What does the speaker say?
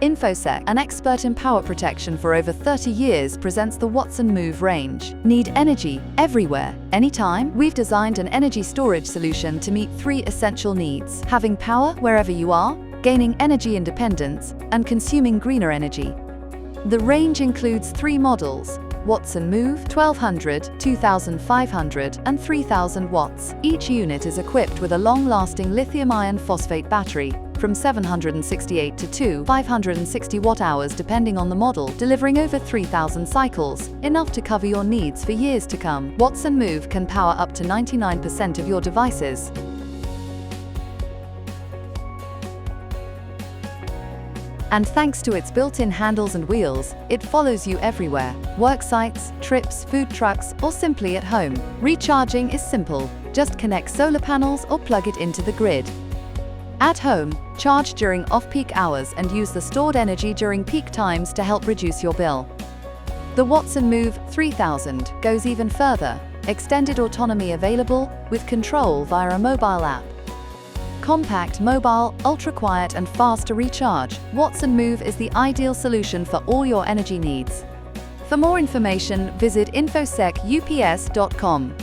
InfoSec, an expert in power protection for over 30 years, presents the Wattson Moov range. Need energy everywhere, anytime? We've designed an energy storage solution to meet 3 essential needs: having power wherever you are, gaining energy independence, and consuming greener energy. The range includes 3 models: Wattson Moov 1200, 2500, and 3000 watts. Each unit is equipped with a long-lasting lithium iron phosphate battery, from 768 to 560 watt-hours depending on the model, delivering over 3,000 cycles, enough to cover your needs for years to come. Wattson Moov can power up to 99% of your devices. And thanks to its built-in handles and wheels, it follows you everywhere. Work sites, trips, food trucks, or simply at home. Recharging is simple. Just connect solar panels or plug it into the grid. At home, charge during off-peak hours and use the stored energy during peak times to help reduce your bill. The Wattson Moov 3000 goes even further. Extended autonomy available with control via a mobile app. Compact, mobile, ultra-quiet and fast to recharge, Wattson Moov is the ideal solution for all your energy needs. For more information, visit infosecups.com.